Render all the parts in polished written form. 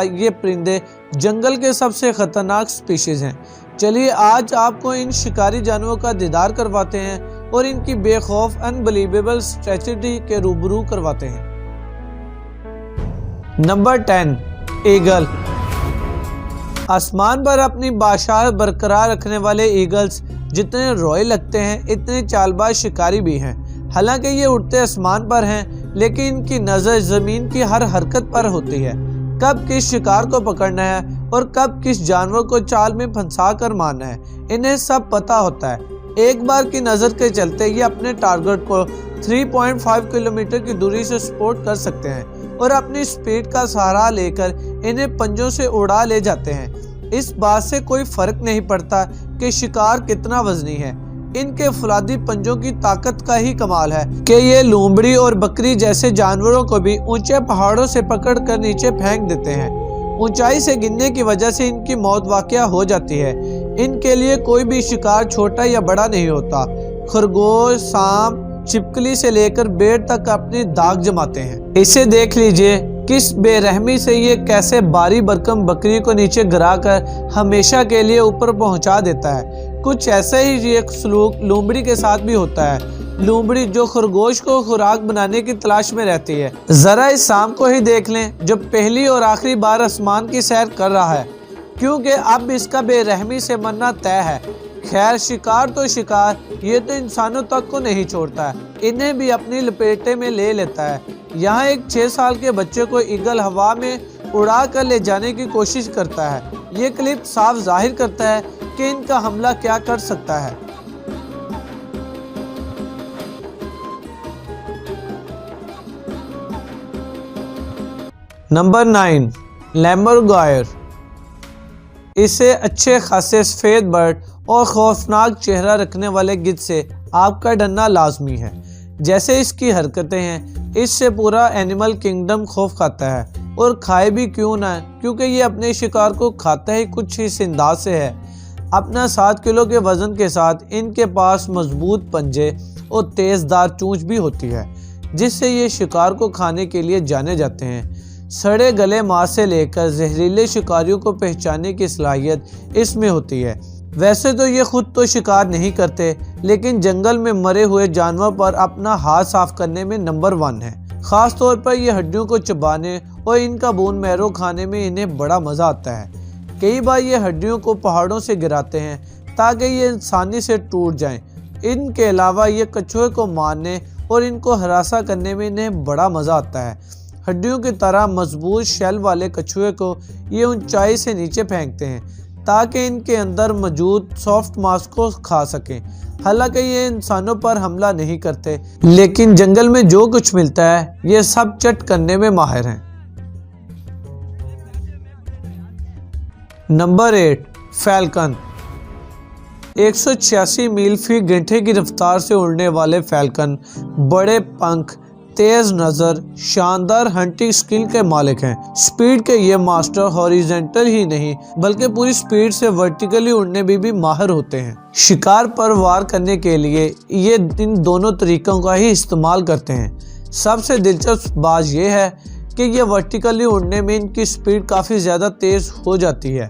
یہ پرندے جنگل کے سب سے خطرناک سپیشیز ہیں۔ چلیے آج آپ کو ان شکاری جانوروں کا دیدار کرواتے ہیں اور ان کی بے خوف انبلیویبل اسٹریٹجی کے روبرو کرواتے ہیں۔ Number 10 eagle. آسمان پر اپنی بادشاہت برقرار رکھنے والے ایگلز جتنے روئے لگتے ہیں اتنے چالباز شکاری بھی ہیں۔ حالانکہ یہ اڑتے آسمان پر ہیں لیکن ان کی نظر زمین کی ہر حرکت پر ہوتی ہے، کب کس شکار کو پکڑنا ہے اور کب کس جانور کو چال میں پھنسا کر مارنا ہے، انہیں سب پتہ ہوتا ہے۔ ایک بار کی نظر کے چلتے یہ اپنے ٹارگٹ کو 3.5 کلومیٹر کی دوری سے سپورٹ کر سکتے ہیں اور اپنی سپیڈ کا سہارا لے کر انہیں پنجوں سے اڑا لے جاتے ہیں۔ اس بات سے کوئی فرق نہیں پڑتا کہ شکار کتنا وزنی ہے، ان کے فولادی پنجوں کی طاقت کا ہی کمال ہے کہ یہ لومڑی اور بکری جیسے جانوروں کو بھی اونچے پہاڑوں سے پکڑ کر نیچے پھینک دیتے ہیں۔ اونچائی سے گرنے کی وجہ سے ان کی موت واقعہ ہو جاتی ہے۔ ان کے لیے کوئی بھی شکار چھوٹا یا بڑا نہیں ہوتا۔ خرگوش، سانپ، چھپکلی سے لے کر بیر تک اپنی داغ جماتے ہیں۔ اسے دیکھ لیجئے کس بے رحمی سے یہ کیسے باری برکم بکری کو نیچے گرا کر ہمیشہ کے لیے اوپر پہنچا دیتا ہے۔ کچھ ایسا ہی یہ سلوک لومڑی کے ساتھ بھی ہوتا ہے۔ لومڑی جو خرگوش کو خوراک بنانے کی تلاش میں رہتی ہے، ذرا اس سانپ کو ہی دیکھ لیں جو پہلی اور آخری بار آسمان کی سیر کر رہا ہے، کیونکہ اب اس کا بے رحمی سے مرنا طے ہے۔ خیر شکار تو شکار، یہ تو انسانوں تک کو نہیں چھوڑتا ہے، انہیں بھی اپنی لپیٹے میں لے لیتا ہے۔ یہاں ایک 6 سال کے بچے کو ایگل ہوا میں اڑا کر لے جانے کی کوشش کرتا ہے۔ یہ کلپ صاف ظاہر کرتا ہے کہ ان کا حملہ کیا کر سکتا ہے۔ نمبر 9 لیمورگائر۔ اسے اچھے خاصے سفید برڈ اور خوفناک چہرہ رکھنے والے گدھ سے آپ کا ڈرنا لازمی ہے۔ جیسے اس کی حرکتیں ہیں، اس سے پورا اینیمل کنگڈم خوف کھاتا ہے، اور کھائے بھی کیوں نہ، کیونکہ یہ اپنے شکار کو کھاتا ہی کچھ اس انداز سے ہے۔ اپنا 7 کلو کے وزن کے ساتھ ان کے پاس مضبوط پنجے اور تیز دار چونچ بھی ہوتی ہے، جس سے یہ شکار کو کھانے کے لیے جانے جاتے ہیں۔ سڑے گلے ماس سے لے کر زہریلے شکاریوں کو پہچاننے کی صلاحیت اس میں ہوتی ہے۔ ویسے تو یہ خود تو شکار نہیں کرتے، لیکن جنگل میں مرے ہوئے جانور پر اپنا ہاتھ صاف کرنے میں نمبر 1 ہے۔ خاص طور پر یہ ہڈیوں کو چبانے اور ان کا بون میرو کھانے میں انہیں بڑا مزہ آتا ہے۔ کئی بار یہ ہڈیوں کو پہاڑوں سے گراتے ہیں تاکہ یہ آسانی سے ٹوٹ جائیں۔ ان کے علاوہ یہ کچھوے کو مارنے اور ان کو ہراساں کرنے میں انہیں بڑا مزہ آتا ہے۔ ہڈیوں کی طرح مضبوط شیل والے کچھوے کو یہ اونچائی سے نیچے پھینکتے ہیں تاکہ ان کے اندر موجود سافٹ ماس کو کھا سکیں۔ حالانکہ یہ انسانوں پر حملہ نہیں کرتے، لیکن جنگل میں جو کچھ ملتا ہے یہ سب چٹ کرنے میں ماہر ہیں۔ Number 8 falcon. 186 میل فی گھنٹے کی رفتار سے اڑنے والے فیلکن بڑے پنکھ، تیز نظر، شاندار ہنٹنگ سکل کے مالک ہیں۔ سپیڈ کے یہ ماسٹر ہاریزونٹل ہی نہیں بلکہ پوری سپیڈ سے ورٹیکلی اڑنے میں بھی ماہر ہوتے ہیں۔ شکار پر وار کرنے کے لیے یہ ان دونوں طریقوں کا ہی استعمال کرتے ہیں۔ سب سے دلچسپ بات یہ ہے کہ یہ ورٹیکلی اڑنے میں ان کی سپیڈ کافی زیادہ تیز ہو جاتی ہے،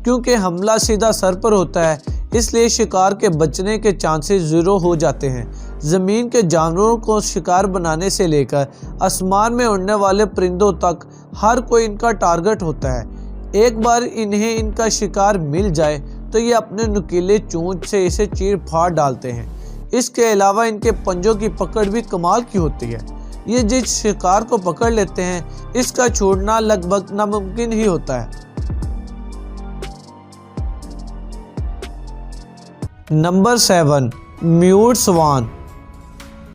کیونکہ حملہ سیدھا سر پر ہوتا ہے، اس لیے شکار کے بچنے کے چانسز 0 ہو جاتے ہیں۔ زمین کے جانوروں کو شکار بنانے سے لے کر آسمان میں اڑنے والے پرندوں تک ہر کوئی ان کا ٹارگٹ ہوتا ہے۔ ایک بار انہیں ان کا شکار مل جائے تو یہ اپنے نکیلے چونچ سے اسے چیر پھاڑ ڈالتے ہیں۔ اس کے علاوہ ان کے پنجوں کی پکڑ بھی کمال کی ہوتی ہے۔ یہ جس شکار کو پکڑ لیتے ہیں اس کا چھوڑنا لگ بھگ ناممکن ہی ہوتا ہے۔ نمبر 7 میوٹ سوان۔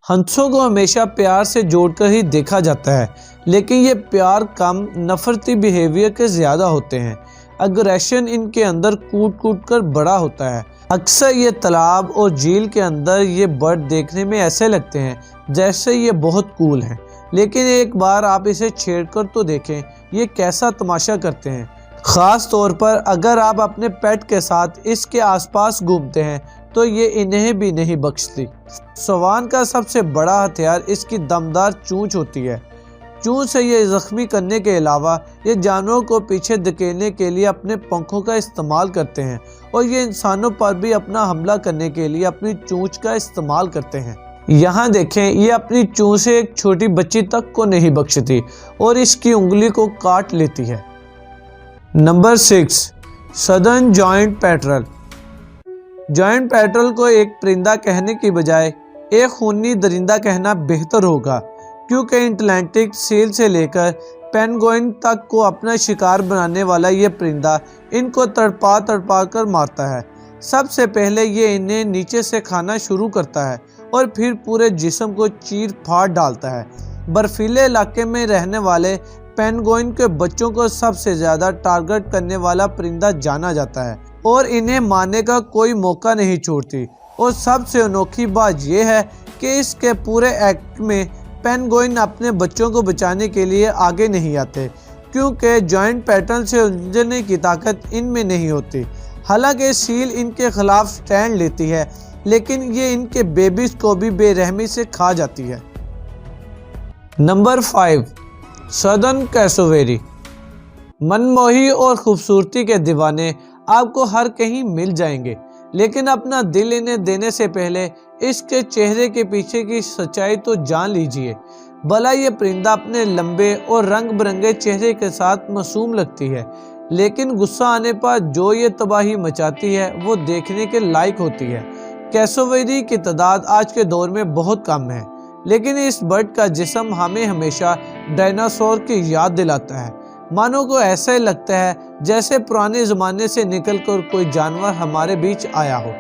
ہنسوں کو ہمیشہ پیار سے جوڑ کر ہی دیکھا جاتا ہے، لیکن یہ پیار کم، نفرتی بیہیویئر کے زیادہ ہوتے ہیں۔ اگریشن ان کے اندر کوٹ کوٹ کر بڑا ہوتا ہے۔ اکثر یہ تالاب اور جھیل کے اندر یہ برڈ دیکھنے میں ایسے لگتے ہیں جیسے یہ بہت کول ہیں، لیکن ایک بار آپ اسے چھیڑ کر تو دیکھیں یہ کیسا تماشا کرتے ہیں۔ خاص طور پر اگر آپ اپنے پیٹ کے ساتھ اس کے آس پاس گھومتے ہیں تو یہ انہیں بھی نہیں بخشتی۔ سوان کا سب سے بڑا ہتھیار اس کی دمدار چونچ ہوتی ہے۔ چونچ سے یہ زخمی کرنے کے علاوہ یہ جانوروں کو پیچھے دھکیلنے کے لیے اپنے پنکھوں کا استعمال کرتے ہیں، اور یہ انسانوں پر بھی اپنا حملہ کرنے کے لیے اپنی چونچ کا استعمال کرتے ہیں۔ یہاں دیکھیں، یہ اپنی چونچ سے ایک چھوٹی بچی تک کو نہیں بخشتی اور اس کی انگلی کو کاٹ لیتی ہے۔ Number 6، southern joint پیٹرل۔ جوائنٹ پیٹرل کو ایک پرندہ کہنے کی بجائے ایک خونی درندہ کہنا بہتر ہوگا، کیونکہ اٹلانٹک سیل سے لے کر پینگوئن تک کو اپنا شکار بنانے والا یہ پرندہ ان کو تڑپا تڑپا کر مارتا ہے۔ سب سے پہلے یہ انہیں نیچے سے کھانا شروع کرتا ہے اور پھر پورے جسم کو چیر پھاڑ ڈالتا ہے۔ برفیلے علاقے میں رہنے والے پینگوئن کے بچوں کو سب سے زیادہ ٹارگٹ کرنے والا پرندہ جانا جاتا ہے اور انہیں مارنے کا کوئی موقع نہیں چھوڑتی، اور سب سے انوکھی بات یہ ہے کہ اس کے پورے ایکٹ میں پینگوئن اپنے بچوں کو بچانے کے لیے آگے نہیں آتے، کیونکہ جوائنٹ پیٹرن سے الجھنے کی طاقت ان میں نہیں ہوتی۔ حالانکہ سیل ان کے خلاف سٹینڈ لیتی ہے، لیکن یہ ان کے بیبیز کو بھی بے رحمی سے کھا جاتی ہے۔ Number 5، southern کیسوویری۔ منموہی اور خوبصورتی کے دیوانے آپ کو ہر کہیں مل جائیں گے، لیکن اپنا دل انہیں دینے سے پہلے اس کے چہرے کے پیچھے کی سچائی تو جان لیجئے۔ بھلا یہ پرندہ اپنے لمبے اور رنگ برنگے چہرے کے ساتھ معصوم لگتی ہے، لیکن غصہ آنے پر جو یہ تباہی مچاتی ہے وہ دیکھنے کے لائق ہوتی ہے۔ کیسوویری کی تعداد آج کے دور میں بہت کم ہے، لیکن اس برڈ کا جسم ہمیں ہمیشہ ڈائناسور کی یاد دلاتا ہے۔ مانو کو ایسا ہی لگتا ہے جیسے پرانے زمانے سے نکل کر کوئی جانور ہمارے بیچ آیا ہو۔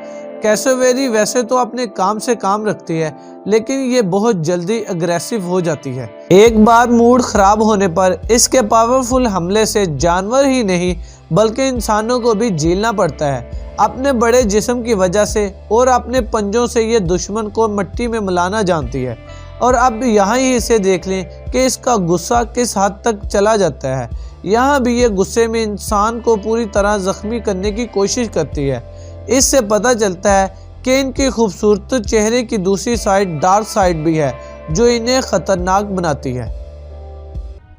کیسوویری ویسے تو اپنے کام سے کام رکھتی ہے، لیکن یہ بہت جلدی اگریسو ہو جاتی ہے۔ ایک بار موڈ خراب ہونے پر اس کے پاورفل حملے سے جانور ہی نہیں بلکہ انسانوں کو بھی جھیلنا پڑتا ہے۔ اپنے بڑے جسم کی وجہ سے اور اپنے پنجوں سے یہ دشمن کو مٹی میں ملانا جانتی ہے، اور اب یہاں ہی اسے دیکھ لیں کہ اس کا غصہ کس حد تک چلا جاتا ہے۔ یہاں بھی یہ غصے میں انسان کو پوری طرح زخمی کرنے کی کوشش کرتی ہے۔ اس سے پتہ چلتا ہے کہ ان کی خوبصورت چہرے کی دوسری سائڈ ڈارک سائڈ بھی ہے، جو انہیں خطرناک بناتی ہے۔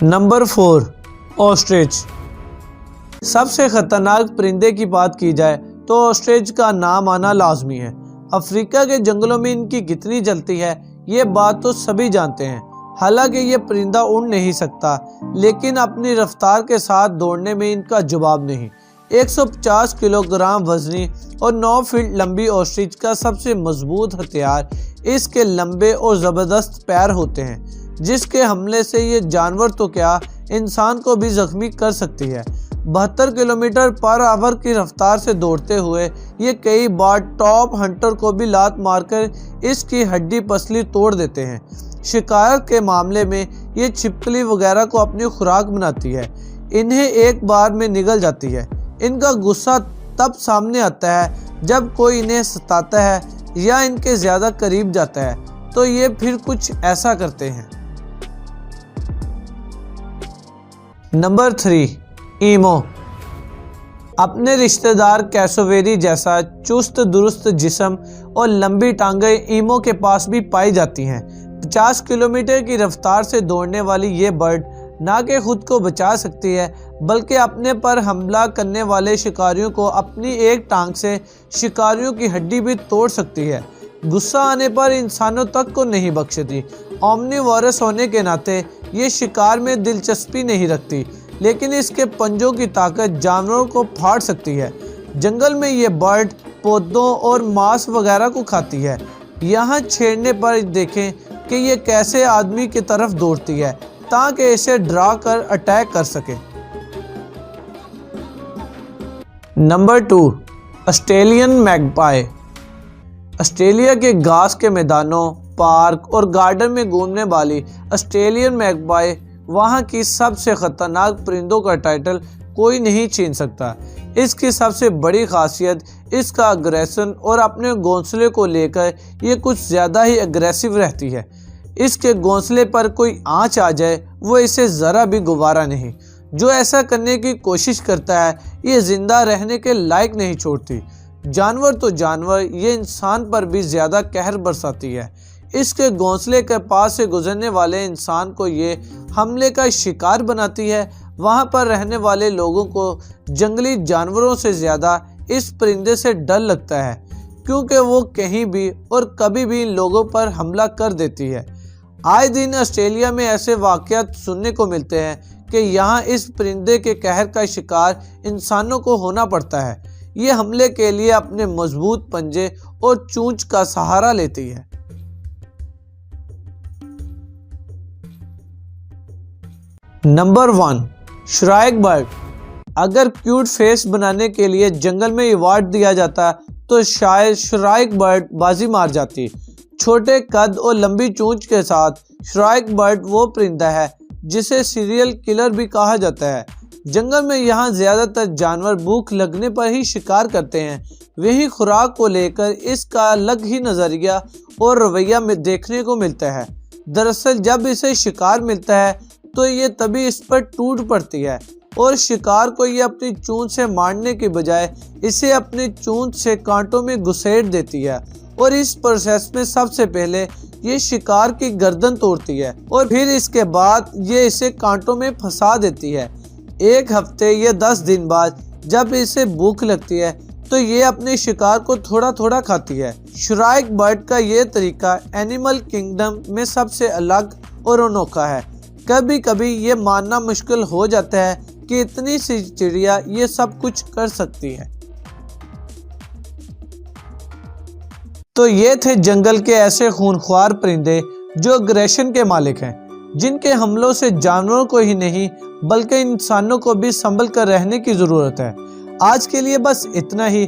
Number 4، ostrich. سب سے خطرناک پرندے کی بات کی جائے تو آسٹرچ کا نام آنا لازمی ہے۔ افریقہ کے جنگلوں میں ان کی کتنی جلتی ہے یہ بات تو سبھی جانتے ہیں۔ حالانکہ یہ پرندہ اڑ نہیں سکتا، لیکن اپنی رفتار کے ساتھ دوڑنے میں ان کا جواب نہیں۔ 150 کلو گرام وزنی اور 9 فٹ لمبی آسٹرچ کا سب سے مضبوط ہتھیار اس کے لمبے اور زبردست پیر ہوتے ہیں، جس کے حملے سے یہ جانور تو کیا انسان کو بھی زخمی کر سکتی ہے۔ 72 کلومیٹر پر آور کی رفتار سے دوڑتے ہوئے یہ کئی بار ٹاپ ہنٹر کو بھی لات مار کر اس کی ہڈی پسلی توڑ دیتے ہیں۔ شکار کے معاملے میں یہ چھپکلی وغیرہ کو اپنی خوراک بناتی ہے، انہیں ایک بار میں نگل جاتی ہے۔ ان کا غصہ تب سامنے آتا ہے جب کوئی انہیں ستاتا ہے یا ان کے زیادہ قریب جاتا ہے، تو یہ پھر کچھ ایسا کرتے ہیں۔ Number 3، imo. اپنے رشتہ دار کیسوویری جیسا چست درست جسم اور لمبی ٹانگیں ایمو کے پاس بھی پائی جاتی ہیں۔ 50 کلومیٹر کی رفتار سے دوڑنے والی یہ برڈ نہ کہ خود کو بچا سکتی ہے، بلکہ اپنے پر حملہ کرنے والے شکاریوں کو اپنی ایک ٹانگ سے شکاریوں کی ہڈی بھی توڑ سکتی ہے۔ غصہ آنے پر انسانوں تک کو نہیں بخشتی۔ اومنی وارس ہونے کے ناطے یہ شکار میں دلچسپی نہیں رکھتی، لیکن اس کے پنجوں کی طاقت جانوروں کو پھاڑ سکتی ہے۔ جنگل میں یہ برڈ پودوں اور ماس وغیرہ کو کھاتی ہے۔ یہاں چھیڑنے پر دیکھیں کہ یہ کیسے آدمی کی طرف دوڑتی ہے تاکہ اسے ڈرا کر اٹیک کر سکے۔ Number 2، Australian میگپائی۔ آسٹریلیا کے گھاس کے میدانوں، پارک اور گارڈن میں گھومنے والی آسٹریلین میگپائی وہاں کی سب سے خطرناک پرندوں کا ٹائٹل کوئی نہیں چھین سکتا۔ اس کی سب سے بڑی خاصیت اس کا اگریشن اور اپنے گھونسلے کو لے کر یہ کچھ زیادہ ہی اگریسو رہتی ہے۔ اس کے گھونسلے پر کوئی آنچ آ جائے وہ اسے ذرا بھی گوارا نہیں۔ جو ایسا کرنے کی کوشش کرتا ہے یہ زندہ رہنے کے لائق نہیں چھوڑتی۔ جانور تو جانور، یہ انسان پر بھی زیادہ قہر برساتی ہے۔ اس کے گھونسلے کے پاس سے گزرنے والے انسان کو یہ حملے کا شکار بناتی ہے۔ وہاں پر رہنے والے لوگوں کو جنگلی جانوروں سے زیادہ اس پرندے سے ڈر لگتا ہے، کیونکہ وہ کہیں بھی اور کبھی بھی لوگوں پر حملہ کر دیتی ہے۔ آئے دن آسٹریلیا میں ایسے واقعات سننے کو ملتے ہیں کہ یہاں اس پرندے کے قہر کا شکار انسانوں کو ہونا پڑتا ہے۔ یہ حملے کے لیے اپنے مضبوط پنجے اور چونچ کا سہارا لیتی ہے۔ نمبر 1، شرائک برڈ۔ اگر کیوٹ فیس بنانے کے لیے جنگل میں ایوارڈ دیا جاتا تو شاید شرائک برڈ بازی مار جاتی۔ چھوٹے قد اور لمبی چونچ کے ساتھ شرائک برڈ وہ پرندہ ہے جسے سیریل کلر بھی کہا جاتا ہے۔ جنگل میں یہاں زیادہ تر جانور بھوک لگنے پر ہی شکار کرتے ہیں۔ وہی خوراک کو لے کر اس کا الگ ہی نظریہ اور رویہ میں دیکھنے کو ملتا ہے۔ دراصل جب اسے شکار ملتا ہے تو یہ تبھی اس پر ٹوٹ پڑتی ہے اور شکار کو یہ اپنی چونچ سے مارنے کے بجائے اسے اپنے چونچ سے کانٹوں میں گھسیٹ دیتی ہے، اور اس پروسیس میں سب سے پہلے یہ شکار کی گردن توڑتی ہے اور پھر اس کے بعد یہ اسے کانٹوں میں پھنسا دیتی ہے۔ ایک ہفتے یا 10 دن بعد جب اسے بھوک لگتی ہے تو یہ اپنے شکار کو تھوڑا تھوڑا کھاتی ہے۔ شرائک برڈ کا یہ طریقہ اینیمل کنگڈم میں سب سے الگ اور انوکھا ہے۔ کبھی کبھی یہ ماننا مشکل ہو جاتا ہے کہ اتنی سی چڑیا یہ سب کچھ کر سکتی ہے۔ تو یہ تھے جنگل کے ایسے خونخوار پرندے جو اگریشن کے مالک ہیں، جن کے حملوں سے جانوروں کو ہی نہیں بلکہ انسانوں کو بھی سنبھل کر رہنے کی ضرورت ہے۔ آج کے لیے بس اتنا ہی۔